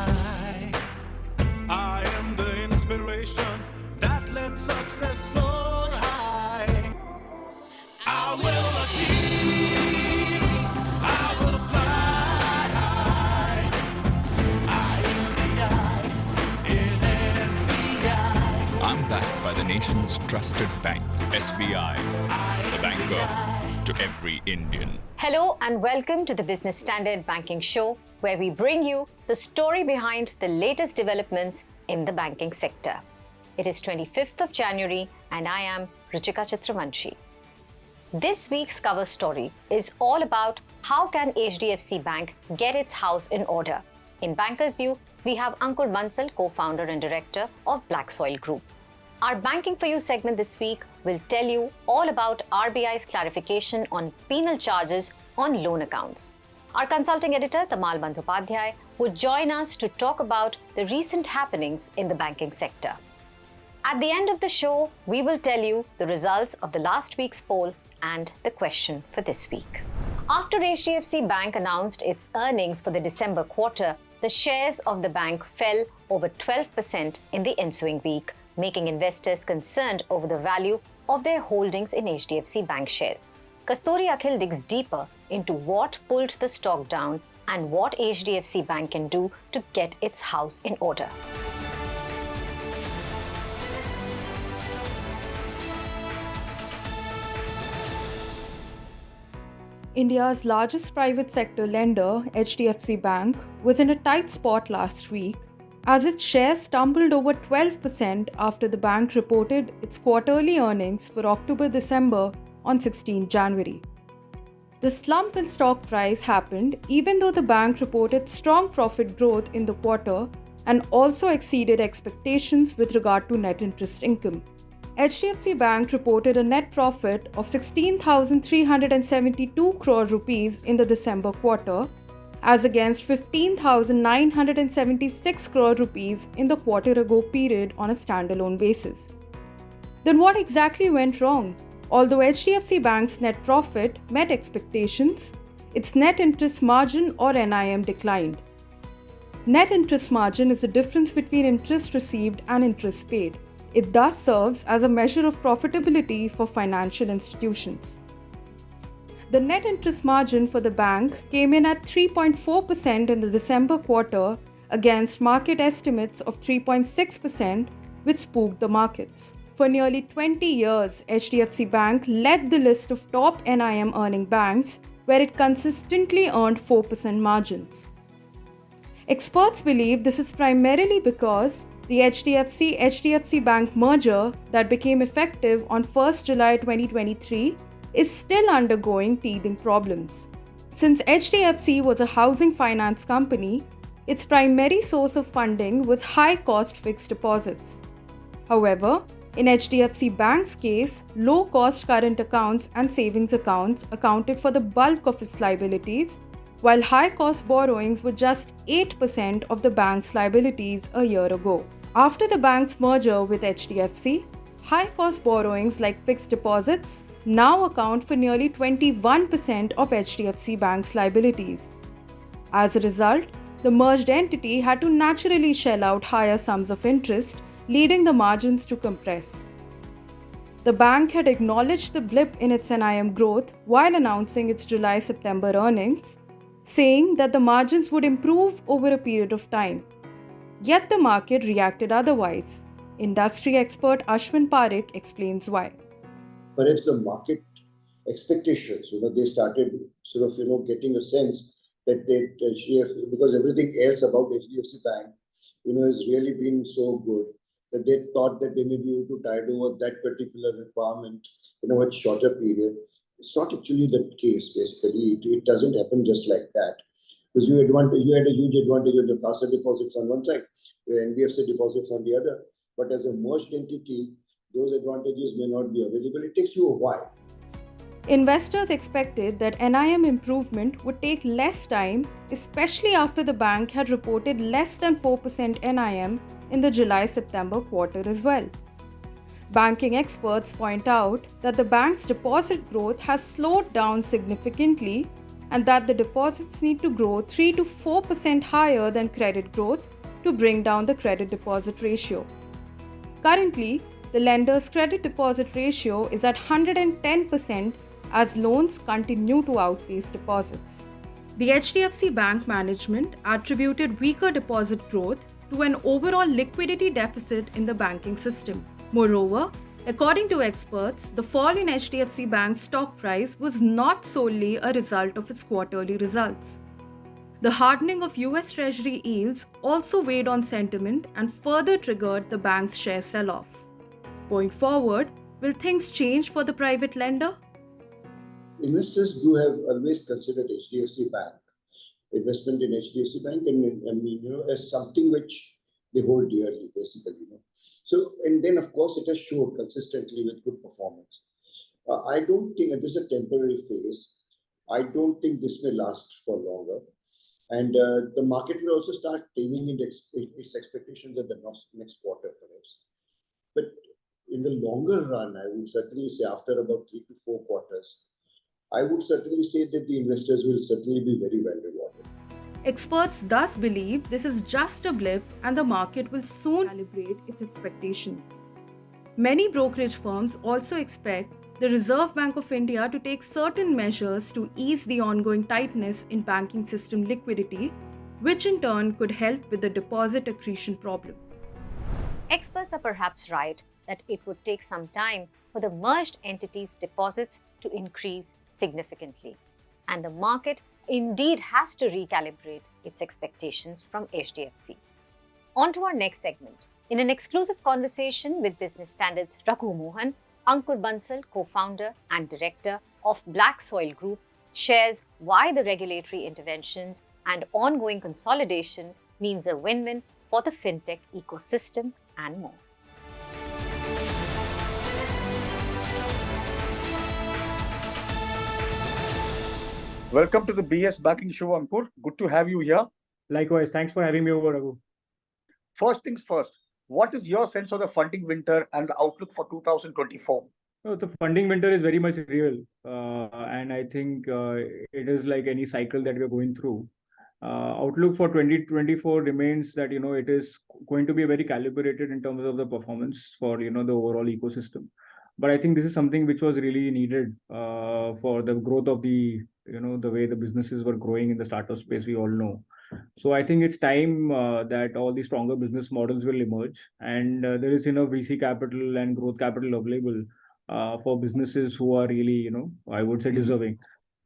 high. I am the inspiration that led success soar high. I will achieve, I will fly high. I am the I in SBI. I'm backed by the nation's trusted bank, SBI, the banker to every Indian. Hello and welcome to the Business Standard Banking Show, where we bring you the story behind the latest developments in the banking sector. It is 25th of January and I am Ruchika Chitravanshi. This week's cover story is all about how can HDFC Bank get its house in order. In Banker's View, we have Ankur Bansal, co-founder and director of BlackSoil Group. Our Banking for You segment this week will tell you all about RBI's clarification on penal charges on loan accounts. Our consulting editor, Tamal Bandhopadhyay, would join us to talk about the recent happenings in the banking sector. At the end of the show, we will tell you the results of the last week's poll and the question for this week. After HDFC Bank announced its earnings for the December quarter, the shares of the bank fell over 12% in the ensuing week, making investors concerned over the value of their holdings in HDFC Bank shares. Kasturi Akhil digs deeper into what pulled the stock down and what HDFC Bank can do to get its house in order. India's largest private sector lender, HDFC Bank, was in a tight spot last week as its shares tumbled over 12% after the bank reported its quarterly earnings for October-December on 16 January. The slump in stock price happened even though the bank reported strong profit growth in the quarter and also exceeded expectations with regard to net interest income. HDFC Bank reported a net profit of 16,372 crore rupees in the December quarter, as against 15,976 crore rupees in the quarter ago period on a standalone basis. Then what exactly went wrong? Although HDFC Bank's net profit met expectations, its net interest margin or NIM declined. Net interest margin is the difference between interest received and interest paid. It thus serves as a measure of profitability for financial institutions. The net interest margin for the bank came in at 3.4% in the December quarter against market estimates of 3.6%, which spooked the markets. For nearly 20 years, HDFC Bank led the list of top NIM earning banks, where it consistently earned 4% margins. Experts believe this is primarily because the HDFC Bank merger that became effective on 1st July 2023 is still undergoing teething problems. Since HDFC was a housing finance company, its primary source of funding was high-cost fixed deposits. However, in HDFC Bank's case, low-cost current accounts and savings accounts accounted for the bulk of its liabilities, while high-cost borrowings were just 8% of the bank's liabilities a year ago. After the bank's merger with HDFC, high-cost borrowings like fixed deposits now account for nearly 21% of HDFC Bank's liabilities. As a result, the merged entity had to naturally shell out higher sums of interest, leading the margins to compress. The bank had acknowledged the blip in its NIM growth while announcing its July-September earnings, saying that the margins would improve over a period of time. Yet the market reacted otherwise. Industry expert Ashwin Parekh explains why. Perhaps the market expectations, they started getting a sense that HDFC, because everything else about HDFC Bank, has really been so good that they thought that they may be able to tide over that particular requirement in a much shorter period. It's not actually the case, basically. It doesn't happen just like that. Because you had a huge advantage of the CASA deposits on one side, the NBFC deposits on the other. But as a merged entity, those advantages may not be available. It takes you a while. Investors expected that NIM improvement would take less time, especially after the bank had reported less than 4% NIM in the July-September quarter as well. Banking experts point out that the bank's deposit growth has slowed down significantly and that the deposits need to grow 3 to 4% higher than credit growth to bring down the credit deposit ratio. Currently, the lender's credit deposit ratio is at 110% as loans continue to outpace deposits. The HDFC Bank management attributed weaker deposit growth to an overall liquidity deficit in the banking system. Moreover, according to experts, the fall in HDFC Bank's stock price was not solely a result of its quarterly results. The hardening of US Treasury yields also weighed on sentiment and further triggered the bank's share sell-off. Going forward, will things change for the private lender? Investors do have always considered HDFC Bank, investment in HDFC Bank, and as something which they hold dearly, basically. So, and then of course it has showed consistently with good performance. I don't think, and this is a temporary phase, I don't think this may last for longer. And the market will also start taming its expectations in the next quarter, perhaps. But in the longer run, I would certainly say after about 3 to 4 quarters, I would certainly say that the investors will certainly be very well rewarded. Experts thus believe this is just a blip and the market will soon calibrate its expectations. Many brokerage firms also expect the Reserve Bank of India to take certain measures to ease the ongoing tightness in banking system liquidity, which in turn could help with the deposit accretion problem. Experts are perhaps right that it would take some time for the merged entities' deposits to increase significantly, and the market indeed has to recalibrate its expectations from HDFC. On to our next segment. In an exclusive conversation with Business Standard's Raghu Mohan, Ankur Bansal, co-founder and director of BlackSoil Group, shares why the regulatory interventions and ongoing consolidation means a win-win for the fintech ecosystem and more. Welcome to the BS Banking Show, Ankur. Good to have you here. Likewise, thanks for having me over, Raghu. First things first, what is your sense of the funding winter and the outlook for 2024? The funding winter is very much real, and I think it is like any cycle that we're going through. Outlook for 2024 remains that it is going to be very calibrated in terms of the performance for the overall ecosystem. But I think this is something which was really needed for the growth of the the way the businesses were growing in the startup space. We all know. So I think it's time that all the stronger business models will emerge, and there is enough VC capital and growth capital available for businesses who are really, I would say, deserving.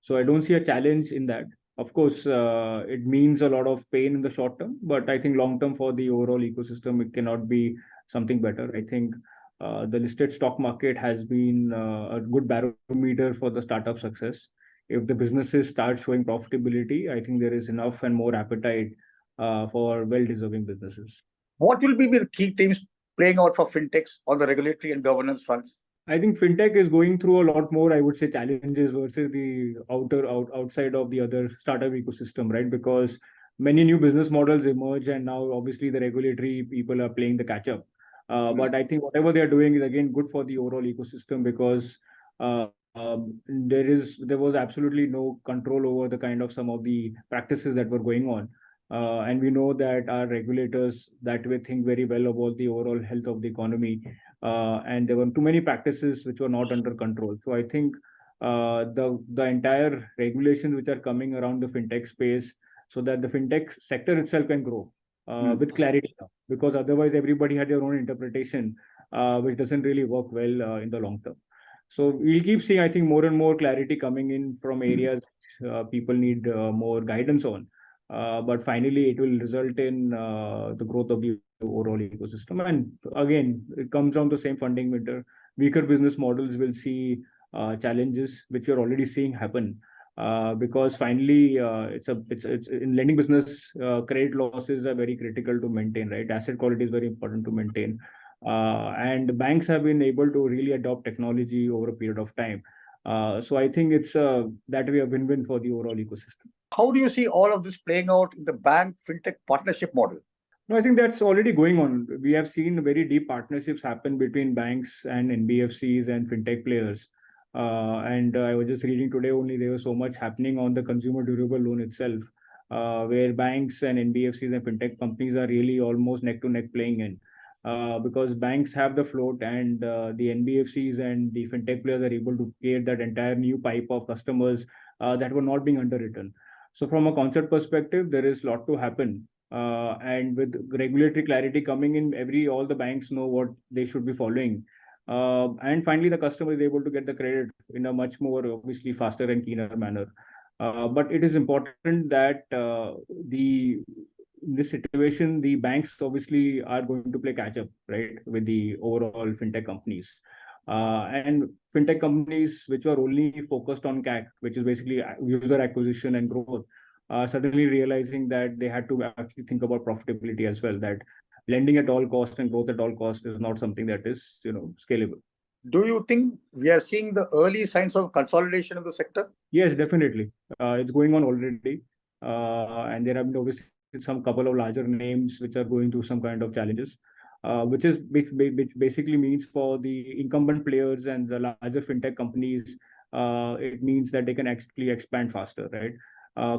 So I don't see a challenge in that. Of course, it means a lot of pain in the short term, but I think long term for the overall ecosystem, it cannot be something better. I think the listed stock market has been a good barometer for the startup success. If the businesses start showing profitability, I think there is enough and more appetite for well-deserving businesses. What will be the key themes playing out for fintechs on the regulatory and governance fronts? I think fintech is going through a lot more, I would say, challenges versus the outside of the other startup ecosystem, right? Because many new business models emerge, and now obviously the regulatory people are playing the catch up. But I think whatever they are doing is again good for the overall ecosystem, because there was absolutely no control over the kind of some of the practices that were going on. And we know that our regulators that way think very well about the overall health of the economy. And there were too many practices which were not under control. So I think the entire regulations which are coming around the fintech space, so that the fintech sector itself can grow with clarity, because otherwise everybody had their own interpretation, which doesn't really work well in the long term. So we'll keep seeing, I think, more and more clarity coming in from areas people need more guidance on. But finally, it will result in the growth of the overall ecosystem. And again, it comes down to the same funding winter. Weaker business models will see challenges, which we're already seeing happen. Because finally, it's in lending business, credit losses are very critical to maintain, right? Asset quality is very important to maintain. And banks have been able to really adopt technology over a period of time. So I think it's that way a win-win for the overall ecosystem. How do you see all of this playing out in the bank fintech partnership model? No, I think that's already going on. We have seen very deep partnerships happen between banks and NBFCs and fintech players. And I was just reading today only, there was so much happening on the consumer durable loan itself, where banks and NBFCs and fintech companies are really almost neck to neck playing in. Because banks have the float, and the NBFCs and the fintech players are able to create that entire new pipe of customers that were not being underwritten. So from a concept perspective, there is a lot to happen. And with regulatory clarity coming in, all the banks know what they should be following. And finally, the customer is able to get the credit in a much more obviously faster and keener manner. But it is important that in this situation, the banks obviously are going to play catch up, right, with the overall fintech companies. And fintech companies which are only focused on CAC, which is basically user acquisition and growth, suddenly realizing that they had to actually think about profitability as well. That lending at all cost and growth at all cost is not something that is scalable. Do you think we are seeing the early signs of consolidation in the sector? Yes, definitely. It's going on already, and there have been obviously some couple of larger names which are going through some kind of challenges, which basically means for the incumbent players and the larger fintech companies, it means that they can actually expand faster, right?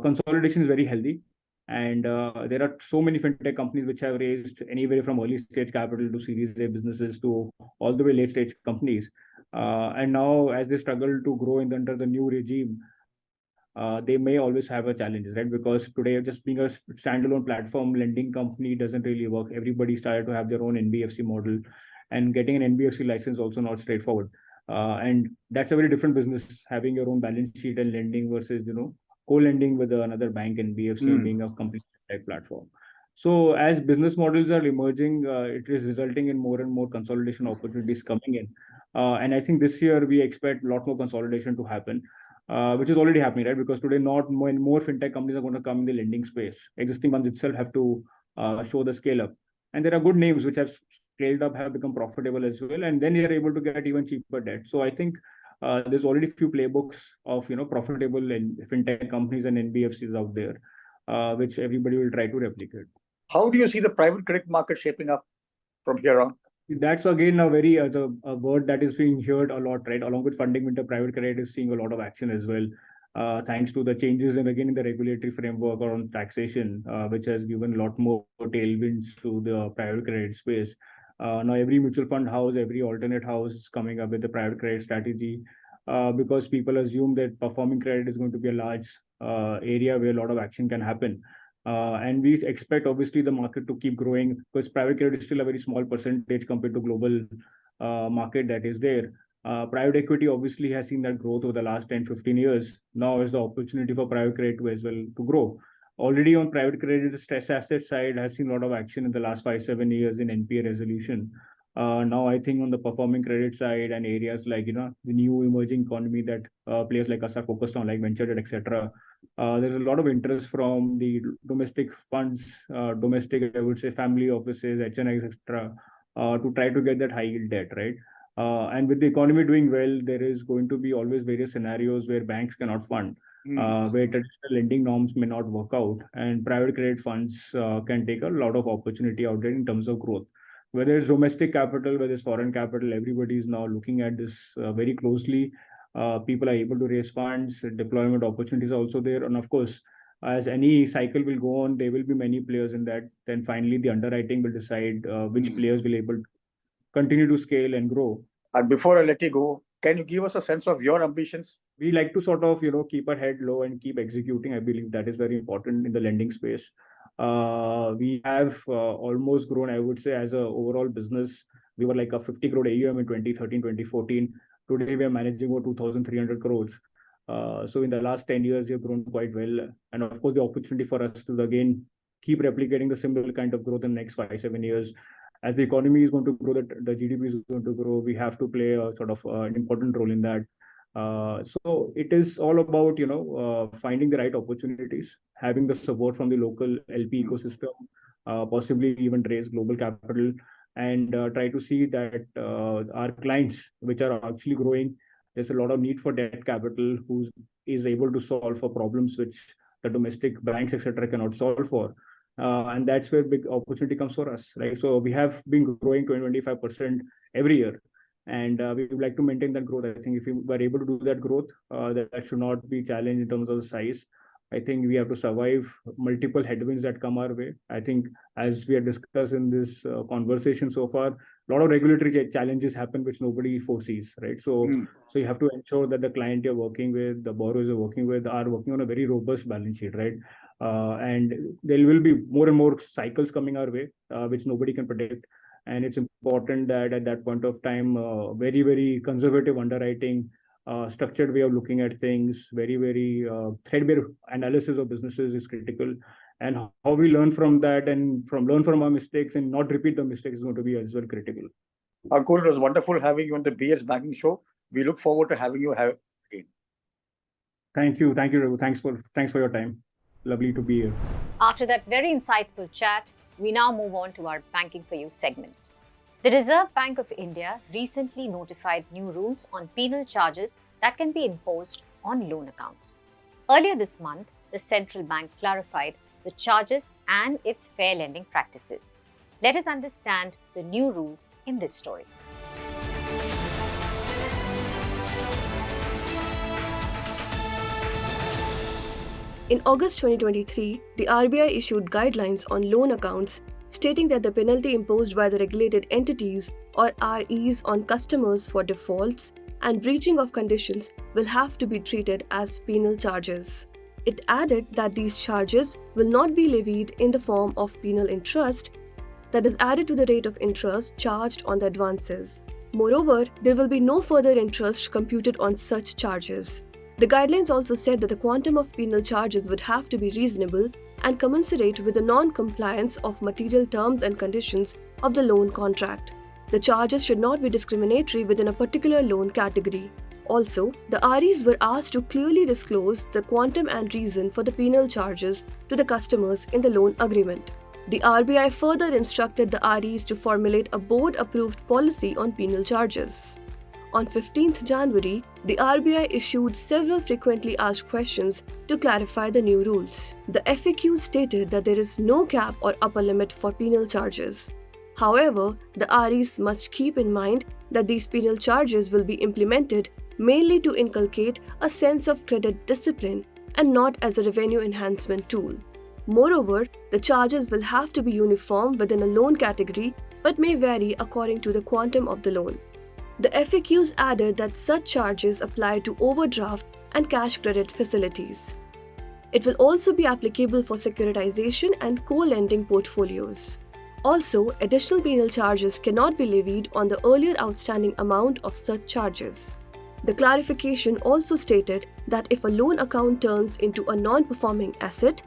Consolidation is very healthy, and there are so many fintech companies which have raised anywhere from early stage capital to Series A businesses to all the way late stage companies. And now, as they struggle to grow under the new regime, they may always have a challenge, right? Because today, just being a standalone platform lending company doesn't really work. Everybody started to have their own NBFC model, and getting an NBFC license also not straightforward. And that's a very different business, having your own balance sheet and lending versus co-lending with another bank, NBFC, and being a complete tech platform. So as business models are emerging, it is resulting in more and more consolidation opportunities coming in. And I think this year we expect a lot more consolidation to happen, which is already happening, right? Because today, not more fintech companies are going to come in the lending space. Existing ones itself have to show the scale up. And there are good names which have scaled up, have become profitable as well. And then you're able to get even cheaper debt. So I think there's already a few playbooks of profitable fintech companies and NBFCs out there, which everybody will try to replicate. How do you see the private credit market shaping up from here on? That's again a very a word that is being heard a lot, right? Along with funding winter, private credit is seeing a lot of action as well, thanks to the changes and again in the regulatory framework around taxation, which has given a lot more tailwinds to the private credit space. Now every mutual fund house, every alternate house is coming up with a private credit strategy, because people assume that performing credit is going to be a large area where a lot of action can happen. And we expect obviously the market to keep growing, because private credit is still a very small percentage compared to global market that is there. Private equity obviously has seen that growth over the last 10-15 years. Now is the opportunity for private credit to as well to grow. Already on private credit, the stress asset side has seen a lot of action in the last 5-7 years in NPA resolution. Now I think on the performing credit side and areas like the new emerging economy that players like us are focused on, like venture debt, etc. There's a lot of interest from the domestic funds, domestic, I would say, family offices, HNIs, etc., to try to get that high yield debt, right? And with the economy doing well, there is going to be always various scenarios where banks cannot fund, where traditional lending norms may not work out, and private credit funds can take a lot of opportunity out there in terms of growth. Whether it's domestic capital, whether it's foreign capital, everybody is now looking at this very closely. People are able to raise funds, deployment opportunities are also there. And of course, as any cycle will go on, there will be many players in that. Then finally, the underwriting will decide which players will able to continue to scale and grow. And before I let you go, can you give us a sense of your ambitions? We like to sort of, keep our head low and keep executing. I believe that is very important in the lending space. We have almost grown, I would say, as a overall business. We were like a 50 crore AUM in 2013, 2014. Today, we are managing over 2,300 crores. So in the last 10 years, we have grown quite well. And of course, the opportunity for us to again keep replicating the similar kind of growth in the next 5-7 years. As the economy is going to grow, the GDP is going to grow, we have to play a sort of an important role in that. So it is all about, finding the right opportunities, having the support from the local LP ecosystem, possibly even raise global capital, and try to see that our clients, which are actually growing, there's a lot of need for debt capital, who is able to solve for problems which the domestic banks, etc., cannot solve for. And that's where big opportunity comes for us, right? So we have been growing 20-25% every year. And we would like to maintain that growth. I think if we were able to do that growth, that should not be challenged in terms of the size. I think we have to survive multiple headwinds that come our way. I think, as we have discussed in this conversation so far, a lot of regulatory challenges happen which nobody foresees, right? So you have to ensure that the client you're working with, the borrowers you're working with, are working on a very robust balance sheet, right? And there will be more and more cycles coming our way, which nobody can predict. And it's important that at that point of time, very, very conservative underwriting, structured way of looking at things, very, very threadbare analysis of businesses is critical. And how we learn from that and learn from our mistakes and not repeat the mistakes is going to be as well critical. Ankur, it was wonderful having you on the BS Banking Show. We look forward to having you again. Thank you, Raghu. Thanks for your time. Lovely to be here. After that very insightful chat, we now move on to our Banking for You segment. The Reserve Bank of India recently notified new rules on penal charges that can be imposed on loan accounts. Earlier this month, the central bank clarified the charges and its fair lending practices. Let us understand the new rules in this story. In August 2023, the RBI issued guidelines on loan accounts stating that the penalty imposed by the regulated entities or REs on customers for defaults and breaching of conditions will have to be treated as penal charges. It added that these charges will not be levied in the form of penal interest that is added to the rate of interest charged on the advances. Moreover, there will be no further interest computed on such charges. The guidelines also said that the quantum of penal charges would have to be reasonable and commensurate with the non-compliance of material terms and conditions of the loan contract. The charges should not be discriminatory within a particular loan category. Also, the REs were asked to clearly disclose the quantum and reason for the penal charges to the customers in the loan agreement. The RBI further instructed the REs to formulate a board-approved policy on penal charges. On 15th January, the RBI issued several frequently asked questions to clarify the new rules. The FAQ stated that there is no cap or upper limit for penal charges. However, the REs must keep in mind that these penal charges will be implemented mainly to inculcate a sense of credit discipline and not as a revenue enhancement tool. Moreover, the charges will have to be uniform within a loan category but may vary according to the quantum of the loan. The FAQs added that such charges apply to overdraft and cash credit facilities. It will also be applicable for securitization and co-lending portfolios. Also, additional penal charges cannot be levied on the earlier outstanding amount of such charges. The clarification also stated that if a loan account turns into a non-performing asset,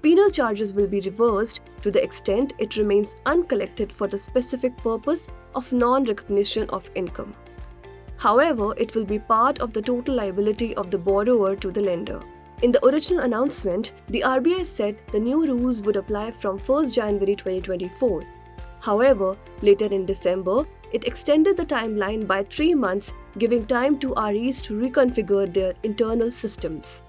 penal charges will be reversed to the extent it remains uncollected for the specific purpose of non-recognition of income. However, it will be part of the total liability of the borrower to the lender. In the original announcement, the RBI said the new rules would apply from 1st January 2024. However, later in December, it extended the timeline by 3 months, giving time to REs to reconfigure their internal systems.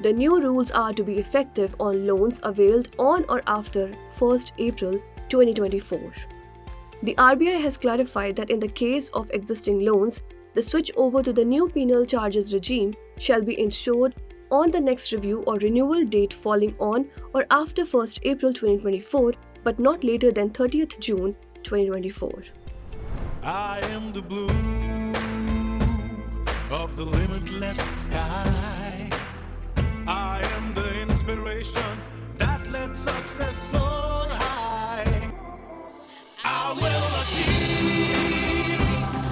The new rules are to be effective on loans availed on or after 1st April 2024. The RBI has clarified that in the case of existing loans, the switch over to the new penal charges regime shall be ensured on the next review or renewal date falling on or after 1st April 2024, but not later than 30th June 2024. I am the blue of the limitless sky. I am the inspiration that led success soar high. I will achieve,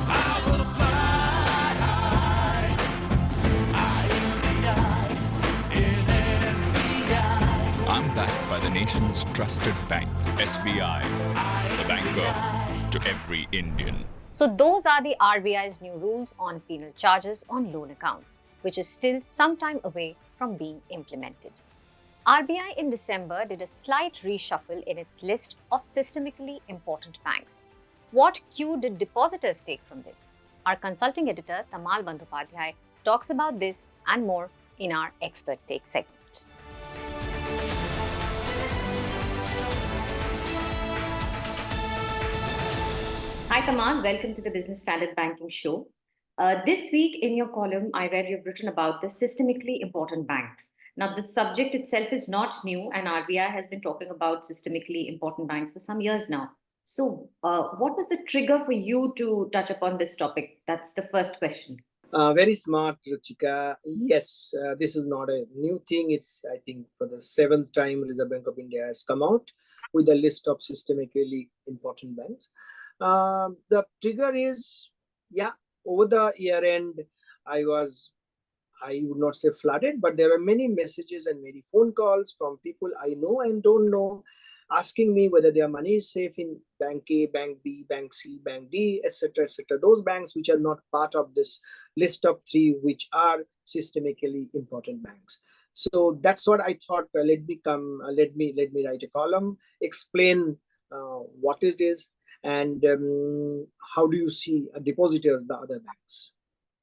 I will fly high. I am the I in SBI. I'm backed by the nation's trusted bank, SBI, the banker to every Indian. So those are the RBI's new rules on penal charges on loan accounts, which is still some time away from being implemented. RBI in December did a slight reshuffle in its list of systemically important banks. What cue did depositors take from this? Our consulting editor Tamal Bandhopadhyay talks about this and more in our Expert Take segment. Hi Tamal. Welcome to the Business Standard Banking Show. This week in your column, I read you've written about the systemically important banks. Now, the subject itself is not new, and RBI has been talking about systemically important banks for some years now. So, what was the trigger for you to touch upon this topic? That's the first question. Very smart, Ruchika. Yes, this is not a new thing. It's, I think, for the seventh time, Reserve Bank of India has come out with a list of systemically important banks. The trigger is, over the year end, I would not say flooded, but there are many messages and many phone calls from people I know and don't know, asking me whether their money is safe in Bank A, Bank B, Bank C, Bank D, etc., etc. Those banks which are not part of this list of three, which are systemically important banks. So that's what I thought. Let me write a column, explain what it is, and how do you see depositors, the other banks.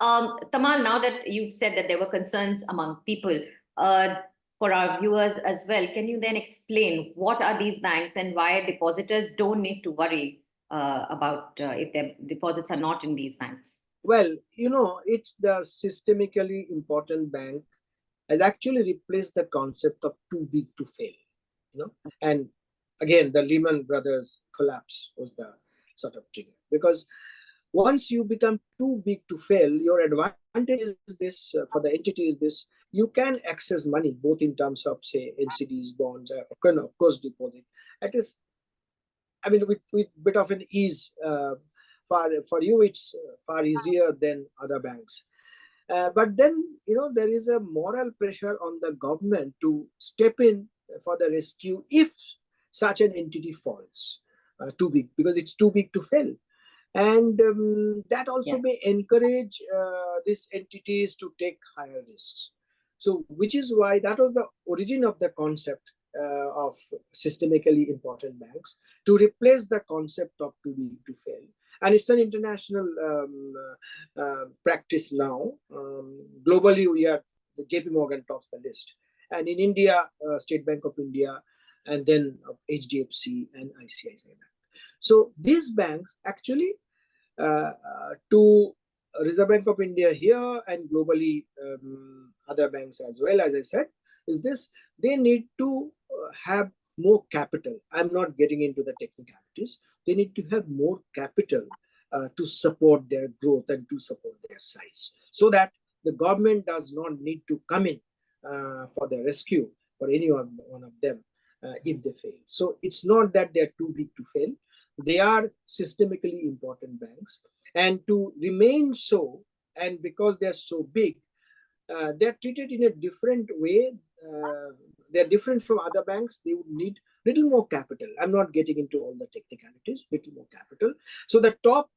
Tamal, now that you've said that there were concerns among people, for our viewers as well, can you then explain what are these banks and why depositors don't need to worry about if their deposits are not in these banks? Well, it's the systemically important bank has actually replaced the concept of too big to fail, and again, the Lehman Brothers collapse was the sort of trigger, because once you become too big to fail, your advantage is this for the entity is this: you can access money both in terms of, say, NCDs, bonds, of course, deposit. That is, with bit of an ease. For you, it's far easier than other banks. But then, there is a moral pressure on the government to step in for the rescue if such an entity falls too big, because it's too big to fail. And that also may encourage these entities to take higher risks. So, which is why that was the origin of the concept of systemically important banks, to replace the concept of too big to fail. And it's an international practice now. Globally, the JP Morgan tops the list. And in India, State Bank of India, and then HDFC and ICICI Bank. So these banks actually, to Reserve Bank of India here and globally other banks as well, as I said, is this: they need to have more capital. I'm not getting into the technicalities. They need to have more capital to support their growth and to support their size, so that the government does not need to come in for the rescue for any one of them if they fail. So it's not that they're too big to fail. They are systemically important banks, and to remain so, and because they're so big, they're treated in a different way. They're different from other banks. They would need little more capital. I'm not getting into all the technicalities. Little more capital. So the top,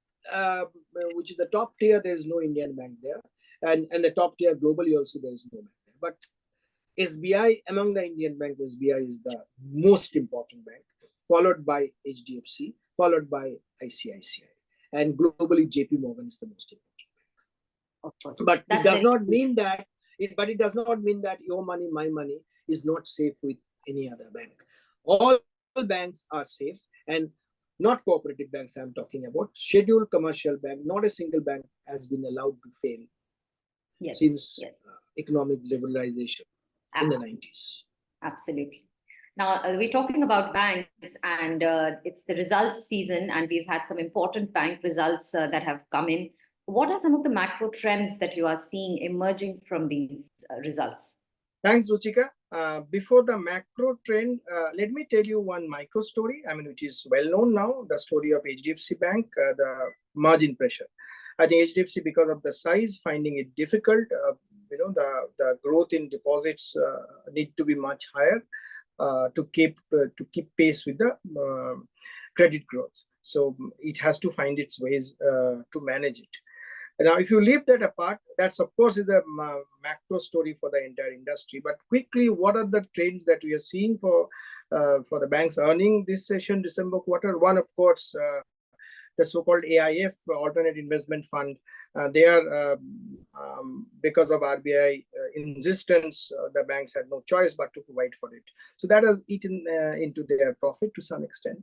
which is the top tier, there's no Indian bank there, and the top tier globally also there's no bank there. But SBI, among the Indian banks, SBI is the most important bank, followed by HDFC, followed by ICICI, and globally JP Morgan is the most important bank. Of course. But it does not mean that your money, my money, is not safe with any other bank. All banks are safe, and not cooperative banks I'm talking about. Scheduled commercial bank, not a single bank has been allowed to fail since economic liberalization in the 90s. Absolutely. Now, we're talking about banks, and it's the results season, and we've had some important bank results that have come in. What are some of the macro trends that you are seeing emerging from these results? Thanks, Ruchika. Before the macro trend, let me tell you one micro story, which is well known now, the story of HDFC Bank, the margin pressure. I think HDFC, because of the size, finding it difficult, the growth in deposits need to be much higher to keep pace with the credit growth. So it has to find its ways to manage it. Now, if you leave that apart, that's of course is the macro story for the entire industry. But quickly, what are the trends that we are seeing for the banks earning this session, December quarter? One, of course, the so-called AIF, Alternate Investment Fund. They are, because of RBI insistence, the banks had no choice but to provide for it. So that has eaten into their profit to some extent.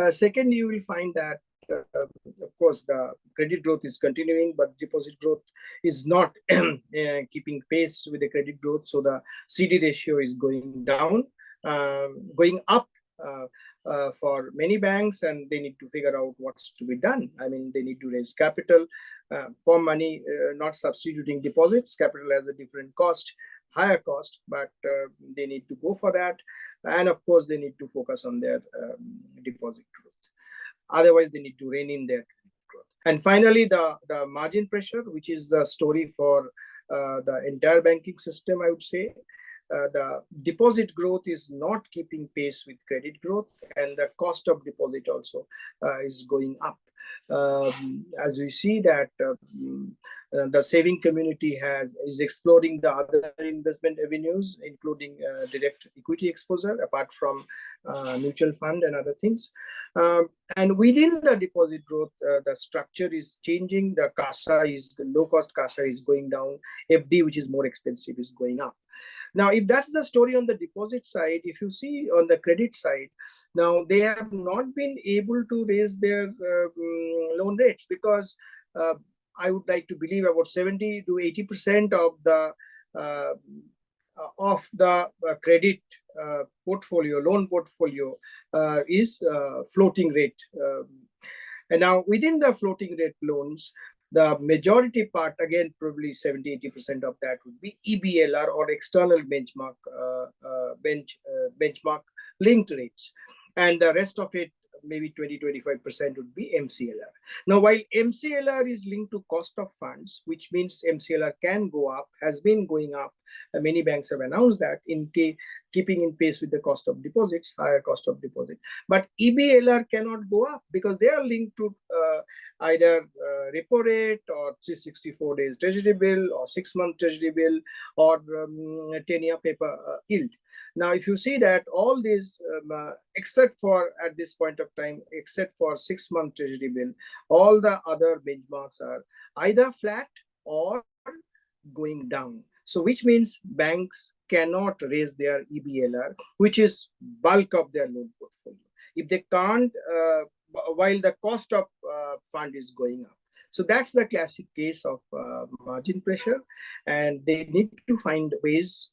Second, you will find that of course, the credit growth is continuing, but deposit growth is not keeping pace with the credit growth. So the CD ratio is going down, going up for many banks, and they need to figure out what's to be done. I mean, they need to raise capital for money, not substituting deposits. Capital has a different cost, higher cost, but they need to go for that. And of course, they need to focus on their deposit growth. Otherwise, they need to rein in their growth. And finally, the margin pressure, which is the story for the entire banking system, I would say. The deposit growth is not keeping pace with credit growth, and the cost of deposit also is going up. As we see that the saving community is exploring the other investment avenues, including direct equity exposure, apart from mutual fund and other things. And within the deposit growth, the structure is changing. The low-cost CASA is going down. FD, which is more expensive, is going up. Now, if that's the story on the deposit side, if you see on the credit side, now they have not been able to raise their loan rates because I would like to believe about 70 to 80% of the credit loan portfolio is floating rate. And now within the floating rate loans, the majority part, again, probably 70-80% of that would be EBLR or external benchmark linked rates. And the rest of it, maybe 20-25% would be MCLR. Now, while MCLR is linked to cost of funds, which means MCLR can go up, has been going up. Many banks have announced that keeping in pace with the cost of deposits, higher cost of deposit. But EBLR cannot go up because they are linked to either repo rate or 364 days treasury bill or 6-month treasury bill or 10-year paper yield. Now, if you see that all these, except for at this point of time, except for 6-month treasury bill, all the other benchmarks are either flat or going down. So which means banks cannot raise their EBLR, which is bulk of their loan portfolio. If they can't, while the cost of fund is going up. So that's the classic case of margin pressure, and they need to find ways.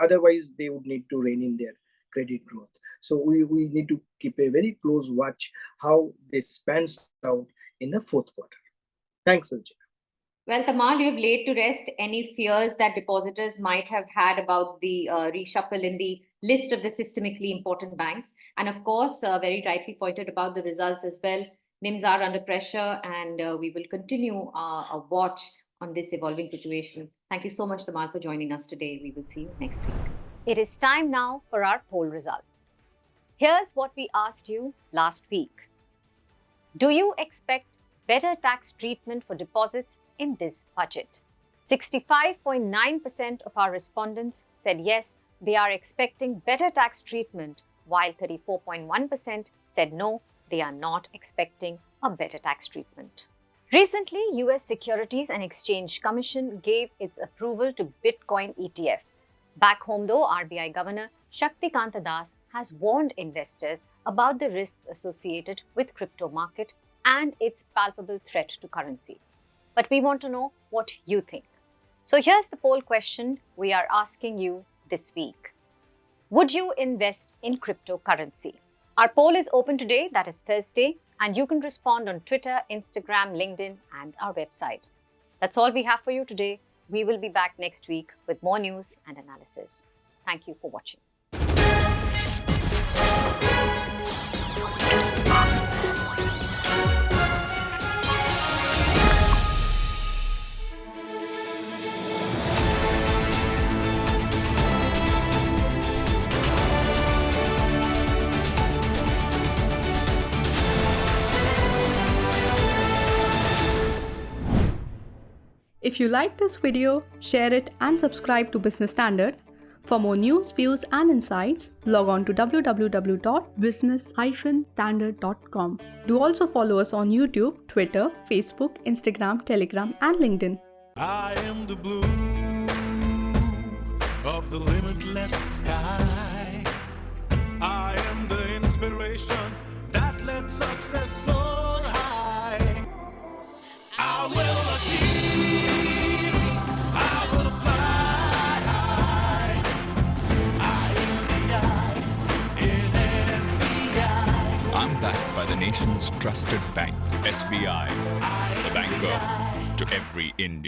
Otherwise, they would need to rein in their credit growth. So we need to keep a very close watch how this pans out in the fourth quarter. Thanks, Arjun. Well, Tamal, you have laid to rest any fears that depositors might have had about the reshuffle in the list of the systemically important banks. And of course, very rightly pointed about the results as well. NIMs are under pressure, and we will continue a watch on this evolving situation. Thank you so much, Tamal, for joining us today. We will see you next week. It is time now for our poll results. Here's what we asked you last week. Do you expect better tax treatment for deposits in this budget? 65.9% of our respondents said yes, they are expecting better tax treatment, while 34.1% said no, they are not expecting a better tax treatment. Recently, US Securities and Exchange Commission gave its approval to Bitcoin ETF. Back home though, RBI Governor Shaktikanta Das has warned investors about the risks associated with crypto market and its palpable threat to currency. But we want to know what you think. So here's the poll question we are asking you this week. Would you invest in cryptocurrency? Our poll is open today, that is Thursday, and you can respond on Twitter, Instagram, LinkedIn, and our website. That's all we have for you today. We will be back next week with more news and analysis. Thank you for watching. If you like this video, share it and subscribe to Business Standard. For more news, views and insights, log on to www.business-standard.com. Do also follow us on YouTube, Twitter, Facebook, Instagram, Telegram and LinkedIn. I am the blue of the limitless sky. I am the inspiration that lets success soar high. the nation's trusted bank, SBI, the banker to every Indian.